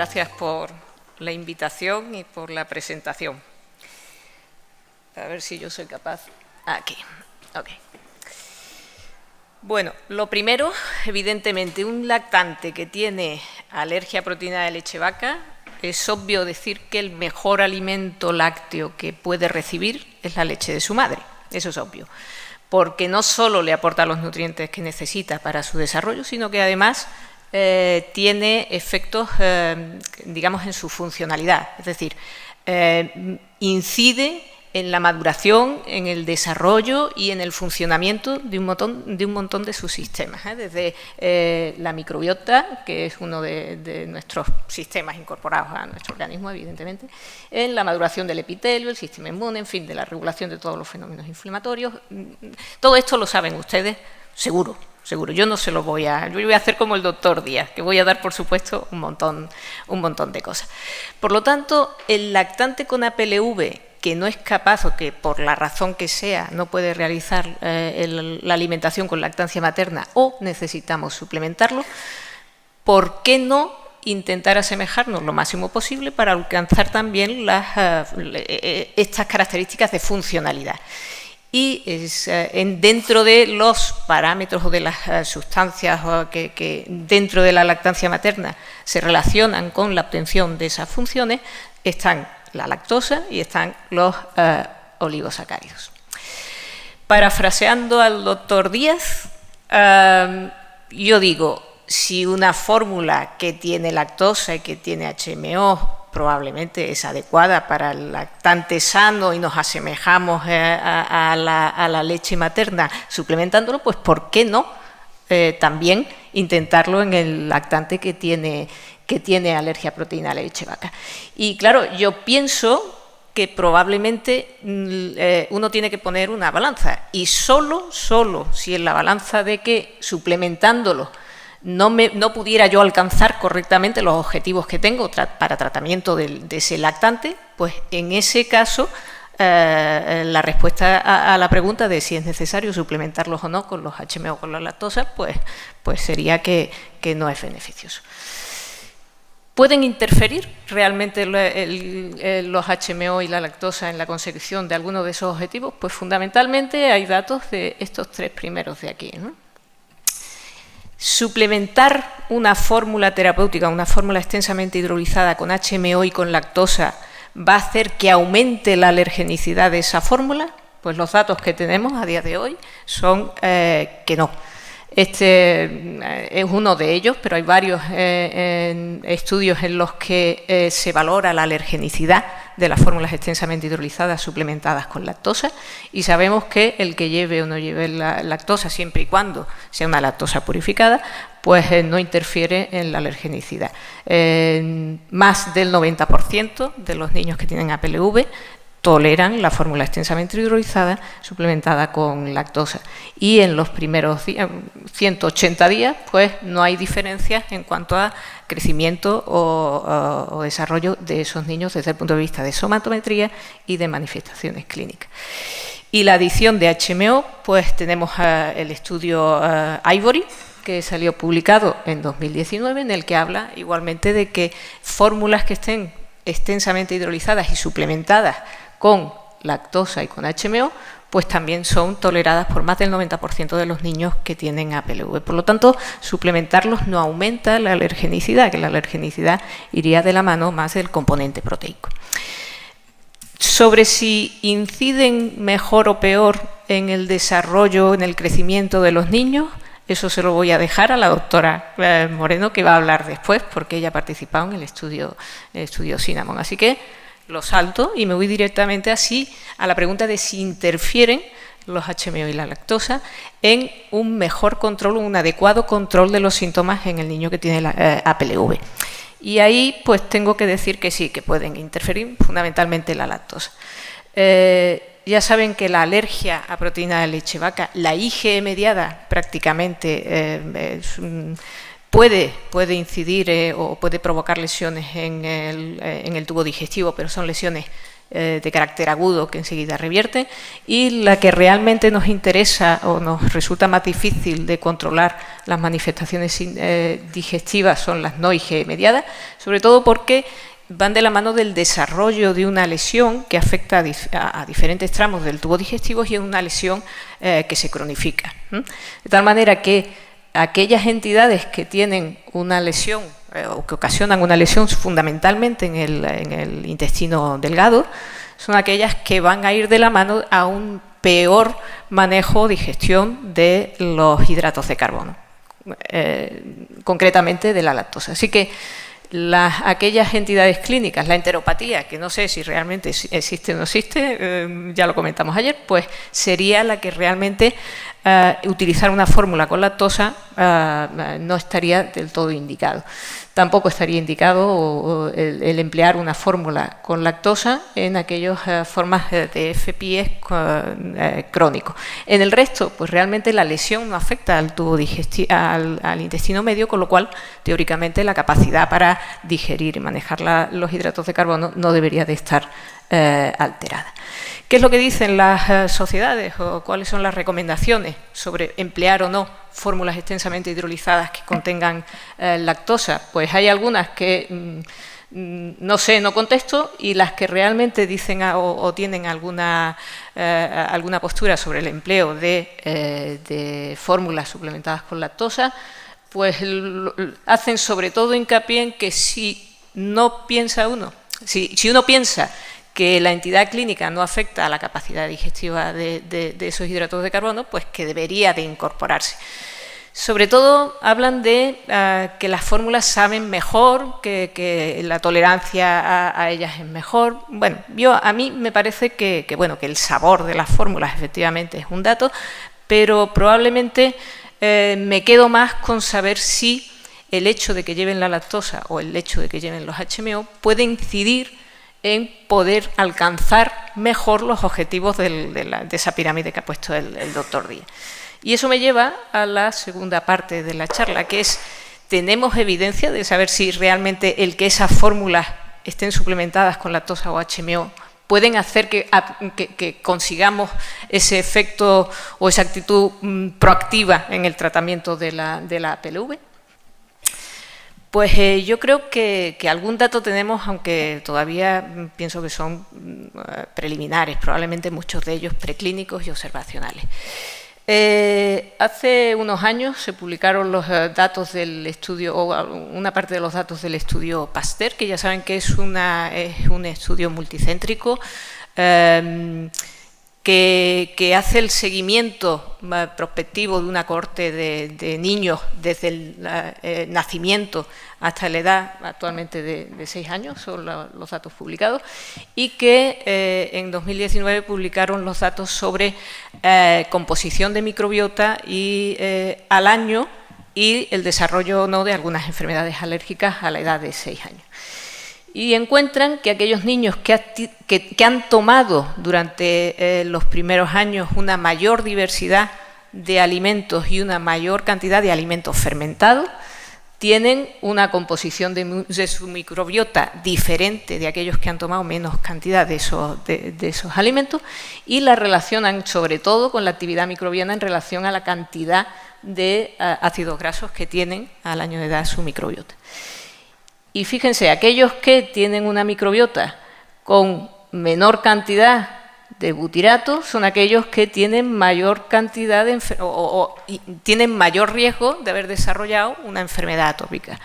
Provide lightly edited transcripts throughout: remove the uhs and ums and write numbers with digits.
gracias por la invitación y por la presentación. A ver si yo soy capaz. Aquí, ok. Bueno, lo primero, evidentemente, un lactante que tiene alergia a proteína de leche vaca, es obvio decir que el mejor alimento lácteo que puede recibir es la leche de su madre. Eso es obvio, porque no solo le aporta los nutrientes que necesita para su desarrollo, sino que además tiene efectos, digamos, en su funcionalidad. Es decir, incide en la maduración, en el desarrollo y en el funcionamiento de un montón de sus sistemas, desde la microbiota, que es uno de nuestros sistemas incorporados a nuestro organismo, evidentemente, en la maduración del epitelio, el sistema inmune, en fin, de la regulación de todos los fenómenos inflamatorios. Todo esto lo saben ustedes, seguro. Yo no se lo voy a... Yo voy a hacer como el doctor Díaz, que voy a dar, por supuesto, un montón de cosas. Por lo tanto, el lactante con APLV que no es capaz o que por la razón que sea no puede realizar la alimentación con lactancia materna o necesitamos suplementarlo, ¿por qué no intentar asemejarnos lo máximo posible para alcanzar también estas características de funcionalidad? Y dentro de los parámetros o de las sustancias que dentro de la lactancia materna se relacionan con la obtención de esas funciones están la lactosa y están los oligosacáridos. Parafraseando al doctor Díaz, yo digo, si una fórmula que tiene lactosa y que tiene HMO probablemente es adecuada para el lactante sano y nos asemejamos a la leche materna suplementándolo, pues ¿por qué no también intentarlo en el lactante que tiene alergia a proteína de leche vaca? Y claro, yo pienso que probablemente uno tiene que poner una balanza y solo si en la balanza de que suplementándolo no pudiera yo alcanzar correctamente los objetivos que tengo para tratamiento de ese lactante, pues en ese caso la respuesta a la pregunta de si es necesario suplementarlos o no con los HMO o con la lactosa, pues sería que no es beneficioso. ¿Pueden interferir realmente los HMO y la lactosa en la consecución de alguno de esos objetivos? Pues fundamentalmente hay datos de estos tres primeros de aquí, ¿no? Suplementar una fórmula terapéutica, una fórmula extensamente hidrolizada con HMO y con lactosa, ¿va a hacer que aumente la alergenicidad de esa fórmula? Pues los datos que tenemos a día de hoy son que no. Este es uno de ellos, pero hay varios estudios en los que se valora la alergenicidad de las fórmulas extensamente hidrolizadas suplementadas con lactosa y sabemos que el que lleve o no lleve la lactosa, siempre y cuando sea una lactosa purificada, pues no interfiere en la alergenicidad. Más del 90% de los niños que tienen APLV toleran la fórmula extensamente hidrolizada suplementada con lactosa y en los primeros 180 días pues no hay diferencias en cuanto a crecimiento o desarrollo de esos niños desde el punto de vista de somatometría y de manifestaciones clínicas. Y la adición de HMO, pues tenemos el estudio Ivory, que salió publicado en 2019, en el que habla igualmente de que fórmulas que estén extensamente hidrolizadas y suplementadas con lactosa y con HMO, pues también son toleradas por más del 90% de los niños que tienen APLV. Por lo tanto, suplementarlos no aumenta la alergenicidad, que la alergenicidad iría de la mano más del componente proteico. Sobre si inciden mejor o peor en el desarrollo, en el crecimiento de los niños, eso se lo voy a dejar a la doctora Moreno, que va a hablar después, porque ella ha participado en el estudio Cinnamon. Así que lo salto y me voy directamente así a la pregunta de si interfieren los HMO y la lactosa en un mejor control, un adecuado control de los síntomas en el niño que tiene la APLV. Y ahí pues tengo que decir que sí, que pueden interferir fundamentalmente la lactosa. Ya saben que la alergia a proteína de leche vaca, la IgE mediada prácticamente puede incidir o puede provocar lesiones en el tubo digestivo, pero son lesiones de carácter agudo que enseguida revierte, y la que realmente nos interesa o nos resulta más difícil de controlar las manifestaciones digestivas son las no IgE mediadas, sobre todo porque van de la mano del desarrollo de una lesión que afecta a diferentes tramos del tubo digestivo y es una lesión que se cronifica. De tal manera que aquellas entidades que tienen una lesión o que ocasionan una lesión fundamentalmente en el intestino delgado son aquellas que van a ir de la mano a un peor manejo o digestión de los hidratos de carbono, concretamente de la lactosa. Así que aquellas entidades clínicas, la enteropatía, que no sé si realmente existe o no existe, ya lo comentamos ayer, pues sería la que realmente utilizar una fórmula con lactosa no estaría del todo indicado. Tampoco estaría indicado el emplear una fórmula con lactosa en aquellas formas de FPIES crónicos. En el resto, pues realmente la lesión no afecta al tubo al intestino medio, con lo cual, teóricamente, la capacidad para digerir y manejar los hidratos de carbono no debería de estar alterada. ¿Qué es lo que dicen las sociedades o cuáles son las recomendaciones sobre emplear o no fórmulas extensamente hidrolizadas que contengan lactosa? Pues hay algunas que no sé, no contesto, y las que realmente dicen o tienen alguna postura sobre el empleo de fórmulas suplementadas con lactosa, pues hacen sobre todo hincapié en que si uno piensa que la entidad clínica no afecta a la capacidad digestiva de esos hidratos de carbono, pues que debería de incorporarse. Sobre todo hablan de que las fórmulas saben mejor, que la tolerancia a ellas es mejor. Bueno, a mí me parece que el sabor de las fórmulas efectivamente es un dato, pero probablemente me quedo más con saber si el hecho de que lleven la lactosa o el hecho de que lleven los HMO puede incidir en poder alcanzar mejor los objetivos de esa pirámide que ha puesto el doctor Díaz. Y eso me lleva a la segunda parte de la charla, que es, ¿tenemos evidencia de saber si realmente el que esas fórmulas estén suplementadas con lactosa o HMO pueden hacer que consigamos ese efecto o esa actitud proactiva en el tratamiento de la PLV? Pues yo creo que algún dato tenemos, aunque todavía pienso que son preliminares, probablemente muchos de ellos preclínicos y observacionales. Hace unos años se publicaron los datos del estudio, o una parte de los datos del estudio Pasteur, que ya saben que es un estudio multicéntrico que hace el seguimiento prospectivo de una cohorte de niños desde el nacimiento hasta la edad actualmente de 6 años, son los datos publicados, y que en 2019 publicaron los datos sobre composición de microbiota y al año y el desarrollo o no de algunas enfermedades alérgicas a la edad de 6 años. Y encuentran que aquellos niños que han tomado durante los primeros años una mayor diversidad de alimentos y una mayor cantidad de alimentos fermentados tienen una composición de su microbiota diferente de aquellos que han tomado menos cantidad de esos alimentos, y la relacionan sobre todo con la actividad microbiana en relación a la cantidad de ácidos grasos que tienen al año de edad su microbiota. Y fíjense, aquellos que tienen una microbiota con menor cantidad de butirato son aquellos que tienen mayor cantidad tienen mayor riesgo de haber desarrollado una enfermedad atópica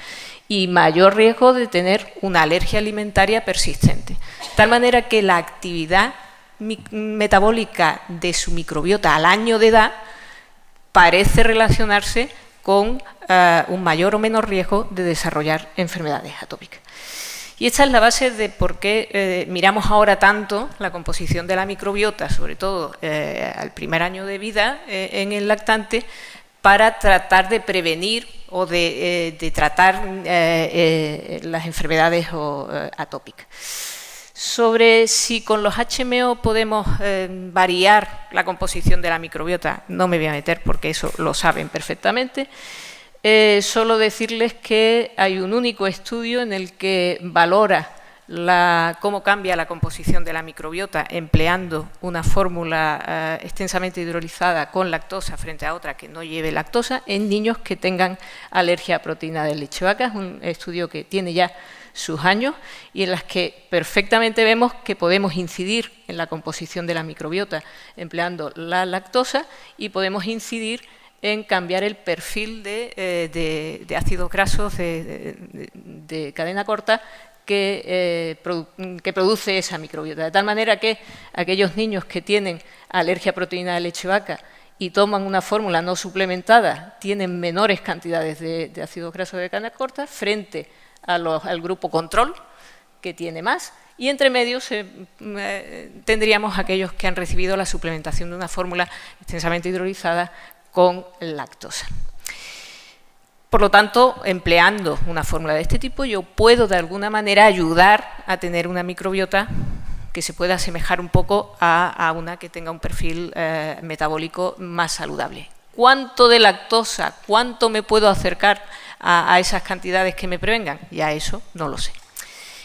y mayor riesgo de tener una alergia alimentaria persistente. De tal manera que la actividad metabólica de su microbiota al año de edad parece relacionarse con un mayor o menor riesgo de desarrollar enfermedades atópicas. Y esta es la base de por qué miramos ahora tanto la composición de la microbiota, sobre todo al primer año de vida en el lactante, para tratar de prevenir o de tratar las enfermedades atópicas. Sobre si con los HMO podemos variar la composición de la microbiota, no me voy a meter porque eso lo saben perfectamente. Solo decirles que hay un único estudio en el que valora cómo cambia la composición de la microbiota empleando una fórmula extensamente hidrolizada con lactosa frente a otra que no lleve lactosa en niños que tengan alergia a proteína de leche vaca. Es un estudio que tiene ya sus años y en las que perfectamente vemos que podemos incidir en la composición de la microbiota empleando la lactosa y podemos incidir en cambiar el perfil de ácidos grasos de cadena corta que produce esa microbiota. De tal manera que aquellos niños que tienen alergia a proteína de leche vaca y toman una fórmula no suplementada tienen menores cantidades de ácidos grasos de cadena corta frente al grupo control, que tiene más, y entre medio tendríamos aquellos que han recibido la suplementación de una fórmula extensamente hidrolizada con lactosa. Por lo tanto, empleando una fórmula de este tipo, yo puedo de alguna manera ayudar a tener una microbiota que se pueda asemejar un poco a una que tenga un perfil metabólico más saludable. ¿Cuánto de lactosa, cuánto me puedo acercar a esas cantidades que me prevengan? Ya eso no lo sé.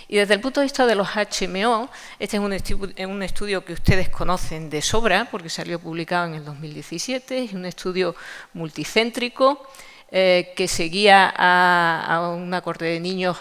Y desde el punto de vista de los HMO, este es un estudio que ustedes conocen de sobra, porque salió publicado en el 2017, es un estudio multicéntrico que seguía a una corte de niños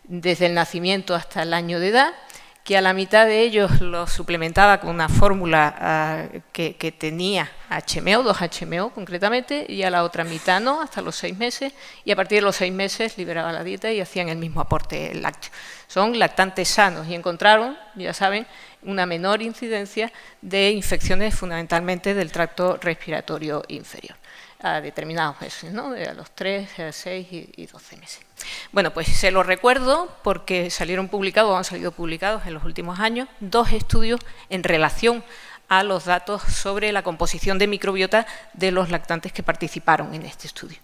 desde el nacimiento hasta el año de edad, que a la mitad de ellos los suplementaba con una fórmula que tenía HMO, 2 HMO concretamente, y a la otra mitad no, hasta los 6 meses, y a partir de los 6 meses liberaba la dieta y hacían el mismo aporte lácteo. Son lactantes sanos y encontraron, ya saben, una menor incidencia de infecciones fundamentalmente del tracto respiratorio inferior a determinados meses, ¿no? A los 3, 6 y 12 meses. Bueno, pues se lo recuerdo porque han salido publicados en los últimos años 2 estudios en relación a los datos sobre la composición de microbiota de los lactantes que participaron en este estudio.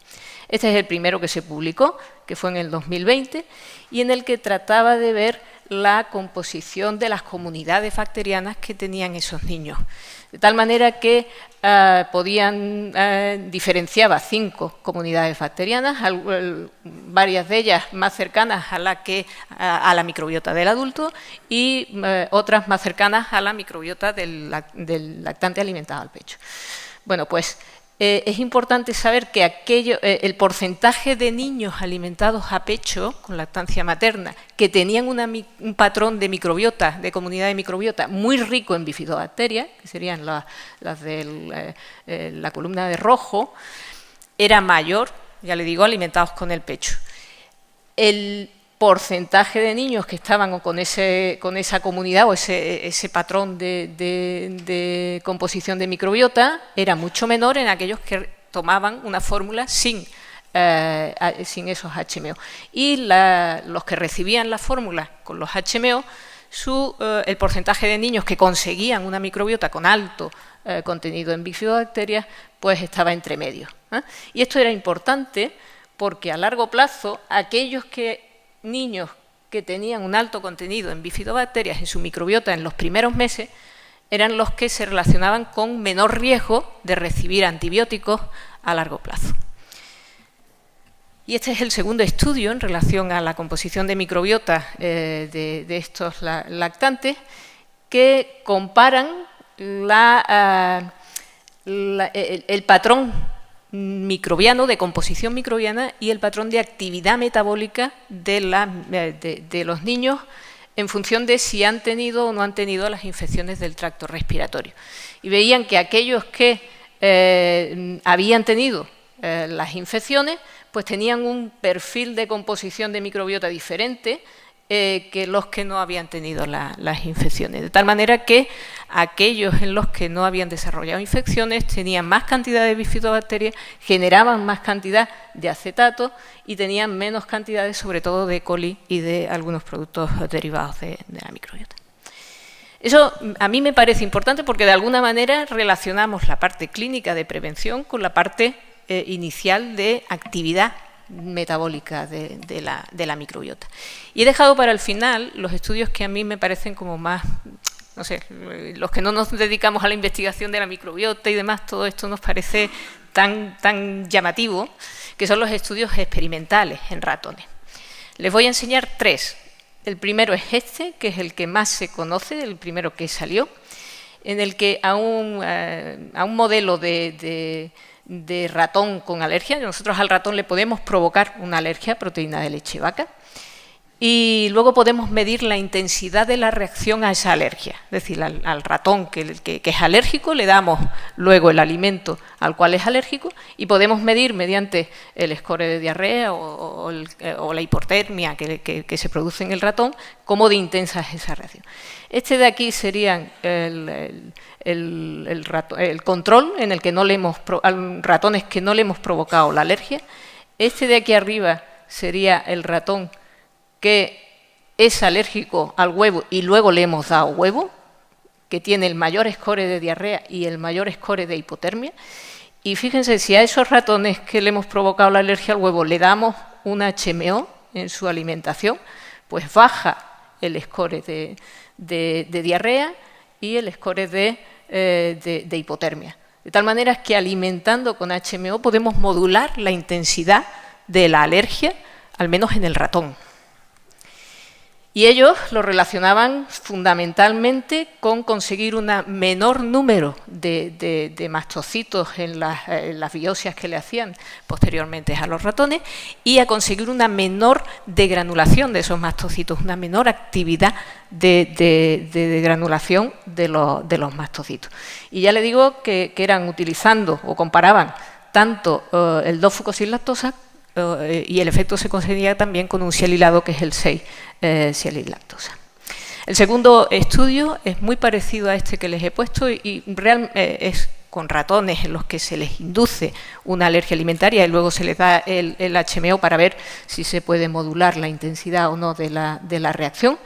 Este es el primero que se publicó, que fue en el 2020, y en el que trataba de ver la composición de las comunidades bacterianas que tenían esos niños. De tal manera que diferenciaba 5 comunidades bacterianas, varias de ellas más cercanas a la microbiota del adulto y otras más cercanas a la microbiota del lactante alimentado al pecho. Bueno, pues es importante saber que el porcentaje de niños alimentados a pecho con lactancia materna que tenían un patrón de microbiota, de comunidad de microbiota muy rico en bifidobacterias, que serían las de la columna de rojo, era mayor, ya le digo, alimentados con el pecho. El porcentaje de niños que estaban con esa comunidad o ese patrón de composición de microbiota era mucho menor en aquellos que tomaban una fórmula sin esos HMO. Y los que recibían la fórmula con los HMO, el porcentaje de niños que conseguían una microbiota con alto contenido en bifidobacterias, pues estaba entre medio. Y esto era importante porque a largo plazo aquellos niños que tenían un alto contenido en bifidobacterias en su microbiota en los primeros meses eran los que se relacionaban con menor riesgo de recibir antibióticos a largo plazo. Y este es el segundo estudio en relación a la composición de microbiota de estos lactantes que comparan el patrón microbiano, de composición microbiana y el patrón de actividad metabólica de los niños en función de si han tenido o no han tenido las infecciones del tracto respiratorio. Y veían que aquellos que habían tenido las infecciones, pues tenían un perfil de composición de microbiota diferente que los que no habían tenido las infecciones. De tal manera que aquellos en los que no habían desarrollado infecciones tenían más cantidad de bifidobacterias, generaban más cantidad de acetato y tenían menos cantidades, sobre todo de E. coli y de algunos productos derivados de la microbiota. Eso a mí me parece importante porque de alguna manera relacionamos la parte clínica de prevención con la parte inicial de actividad metabólica de la microbiota. Y he dejado para el final los estudios que a mí me parecen como más, no sé, los que no nos dedicamos a la investigación de la microbiota y demás, todo esto nos parece tan llamativo, que son los estudios experimentales en ratones. Les voy a enseñar 3. El primero es este, que es el que más se conoce, el primero que salió, en el que a un modelo de ratón con alergia, nosotros al ratón le podemos provocar una alergia a proteína de leche vaca, y luego podemos medir la intensidad de la reacción a esa alergia. Es decir, al ratón que es alérgico le damos luego el alimento al cual es alérgico y podemos medir mediante el score de diarrea o la hipotermia que se produce en el ratón cómo de intensa es esa reacción. Este de aquí sería el control en el que no le hemos ratones que no le hemos provocado la alergia. Este de aquí arriba sería el ratón que es alérgico al huevo y luego le hemos dado huevo, que tiene el mayor score de diarrea y el mayor score de hipotermia. Y fíjense, si a esos ratones que le hemos provocado la alergia al huevo le damos un HMO en su alimentación, pues baja el score de diarrea y el score de hipotermia. De tal manera que alimentando con HMO podemos modular la intensidad de la alergia, al menos en el ratón. Y ellos lo relacionaban fundamentalmente con conseguir un menor número de mastocitos en las biopsias que le hacían posteriormente a los ratones y a conseguir una menor degranulación de esos mastocitos, una menor actividad de granulación de los mastocitos. Y ya le digo que eran utilizando o comparaban tanto el 2-fucosilactosa y el efecto se conseguía también con un cialilado que es el 6-cialilactosa. El segundo estudio es muy parecido a este que les he puesto y es con ratones en los que se les induce una alergia alimentaria y luego se les da el HMO para ver si se puede modular la intensidad o no de la reacción.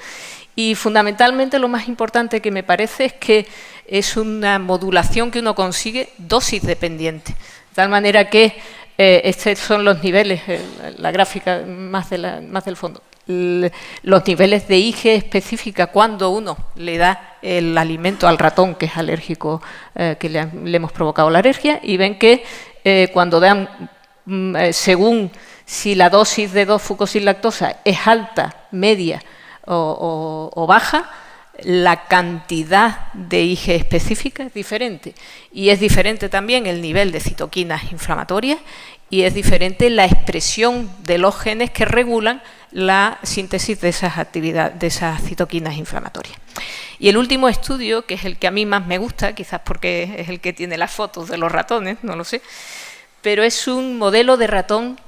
Y fundamentalmente lo más importante que me parece es que es una modulación que uno consigue dosis dependiente, de tal manera que estos son los niveles, la gráfica más del fondo, los niveles de IgE específica cuando uno le da el alimento al ratón que es alérgico, que le hemos provocado la alergia, y ven que cuando dan, según si la dosis de 2-fucosilactosa es alta, media o baja, la cantidad de IgE específica es diferente y es diferente también el nivel de citoquinas inflamatorias y es diferente la expresión de los genes que regulan la síntesis de esas citoquinas inflamatorias. Y el último estudio, que es el que a mí más me gusta, quizás porque es el que tiene las fotos de los ratones, no lo sé, pero es un modelo de ratón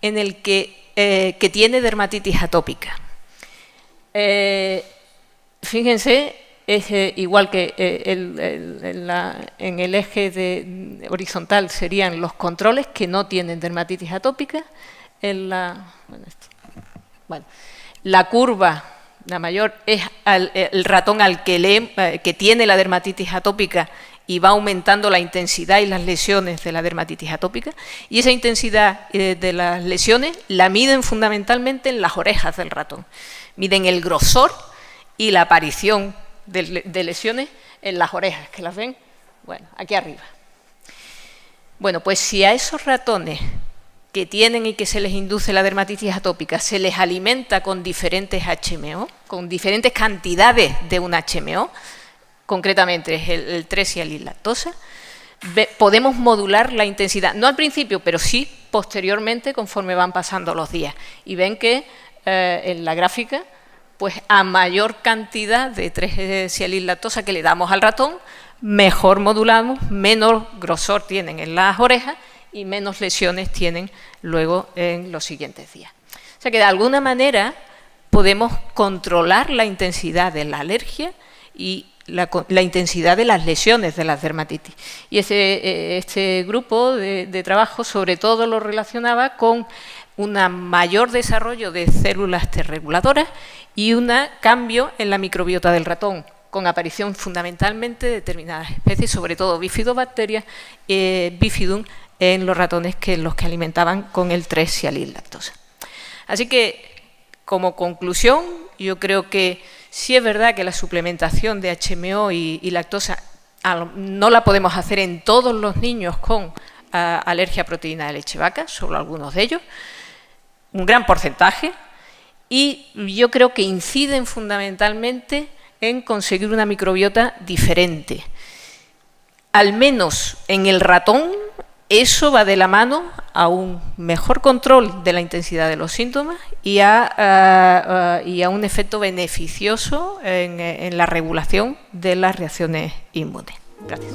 en el que tiene dermatitis atópica. Fíjense, es igual que en el eje horizontal serían los controles que no tienen dermatitis atópica. La curva, la mayor, es el ratón al que tiene la dermatitis atópica y va aumentando la intensidad y las lesiones de la dermatitis atópica. Y esa intensidad de las lesiones la miden fundamentalmente en las orejas del ratón. Miden el grosor y la aparición de lesiones en las orejas, que las ven, bueno, aquí arriba. Bueno, pues si a esos ratones que tienen y que se les induce la dermatitis atópica se les alimenta con diferentes HMO, con diferentes cantidades de un HMO, concretamente es el 3-cialilactosa, podemos modular la intensidad, no al principio, pero sí posteriormente conforme van pasando los días. Y ven que en la gráfica, pues a mayor cantidad de 3-cialilactosa que le damos al ratón, mejor modulamos, menos grosor tienen en las orejas y menos lesiones tienen luego en los siguientes días. O sea que de alguna manera podemos controlar la intensidad de la alergia y la intensidad de las lesiones de las dermatitis. Y este grupo de trabajo sobre todo lo relacionaba con un mayor desarrollo de células T reguladoras y un cambio en la microbiota del ratón, con aparición fundamentalmente de determinadas especies, sobre todo bifidobacterias, bifidum, en los ratones los que alimentaban con el 3-cialilactosa. Así que, como conclusión, yo creo que sí es verdad que la suplementación de HMO y lactosa no la podemos hacer en todos los niños con alergia a proteína de leche vaca, solo algunos de ellos, un gran porcentaje, y yo creo que inciden fundamentalmente en conseguir una microbiota diferente. Al menos en el ratón, eso va de la mano a un mejor control de la intensidad de los síntomas y a un efecto beneficioso en la regulación de las reacciones inmunes. Gracias.